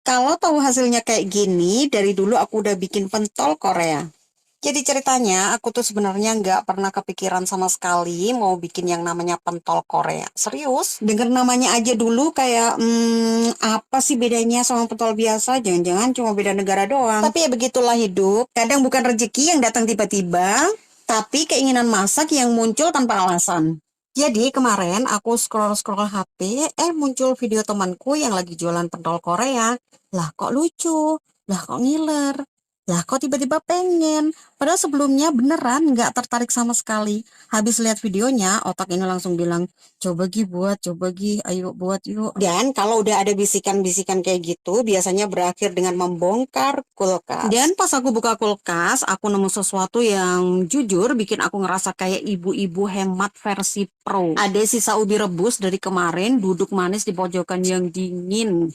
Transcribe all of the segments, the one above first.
Kalau tahu hasilnya kayak gini, dari dulu aku udah bikin pentol Korea. Jadi ceritanya, aku tuh sebenarnya nggak pernah kepikiran sama sekali mau bikin yang namanya pentol Korea. Serius, denger namanya aja dulu kayak, apa sih bedanya sama pentol biasa? Jangan-jangan cuma beda negara doang. Tapi ya begitulah hidup. Kadang bukan rezeki yang datang tiba-tiba, tapi keinginan masak yang muncul tanpa alasan. Jadi kemarin aku scroll-scroll HP, muncul video temanku yang lagi jualan pentol Korea. Lah kok lucu, lah kok ngiler, lah kok tiba-tiba pengen. Padahal sebelumnya beneran nggak tertarik sama sekali. Habis lihat videonya, otak ini langsung bilang, coba Gi buat, coba Gi, ayo buat yuk. Dan kalau udah ada bisikan-bisikan kayak gitu, biasanya berakhir dengan membongkar kulkas. Dan pas aku buka kulkas, aku nemu sesuatu yang jujur bikin aku ngerasa kayak ibu-ibu hemat versi pro. Ada sisa ubi rebus dari kemarin, duduk manis di pojokan yang dingin.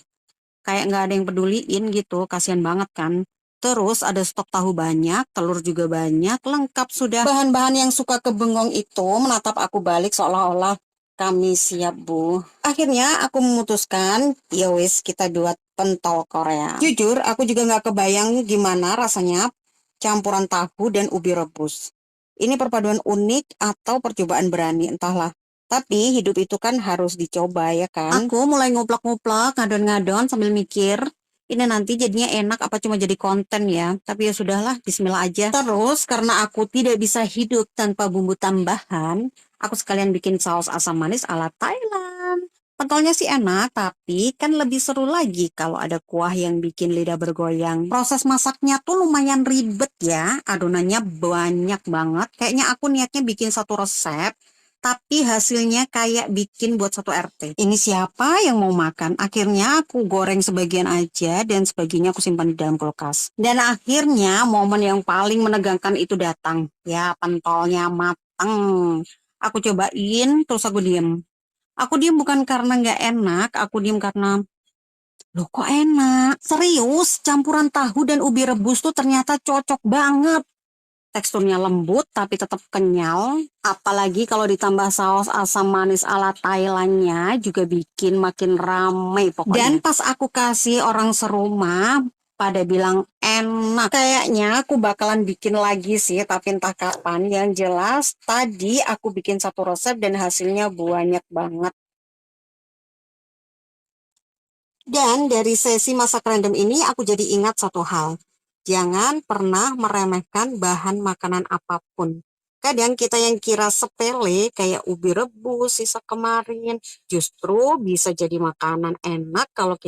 Kayak nggak ada yang peduliin gitu, kasihan banget kan. Terus ada stok tahu banyak, telur juga banyak, lengkap sudah. Bahan-bahan yang suka kebengong itu menatap aku balik seolah-olah kami siap bu. Akhirnya aku memutuskan, ya wis kita buat pentol Korea. Jujur, aku juga nggak kebayang gimana rasanya campuran tahu dan ubi rebus. Ini perpaduan unik atau percobaan berani, entahlah. Tapi hidup itu kan harus dicoba ya kan. Aku mulai nguplak-nguplak, ngadon-ngadon sambil mikir, ini nanti jadinya enak apa cuma jadi konten ya. Tapi ya sudahlah, bismillah aja. Terus karena aku tidak bisa hidup tanpa bumbu tambahan, aku sekalian bikin saus asam manis ala Thailand. Pentolnya sih enak, tapi kan lebih seru lagi kalau ada kuah yang bikin lidah bergoyang. Proses masaknya tuh lumayan ribet ya, adonannya banyak banget. Kayaknya aku niatnya bikin satu resep, tapi hasilnya kayak bikin buat satu RT. Ini siapa yang mau makan? Akhirnya aku goreng sebagian aja dan sebagiannya aku simpan di dalam kulkas. Dan akhirnya momen yang paling menegangkan itu datang. Ya, pentolnya mateng. Aku cobain, terus aku diem. Aku diem bukan karena nggak enak, aku diem karena, loh kok enak? Serius, campuran tahu dan ubi rebus tuh ternyata cocok banget. Teksturnya lembut tapi tetap kenyal, apalagi kalau ditambah saus asam manis ala Thailandnya juga bikin makin rame pokoknya. Dan pas aku kasih orang serumah, pada bilang enak. Kayaknya aku bakalan bikin lagi sih, tapi entah kapan. Yang jelas tadi aku bikin satu resep dan hasilnya banyak banget. Dan dari sesi masak random ini aku jadi ingat satu hal. Jangan pernah meremehkan bahan makanan apapun. Kadang kita yang kira sepele kayak ubi rebus sisa kemarin justru bisa jadi makanan enak kalau kita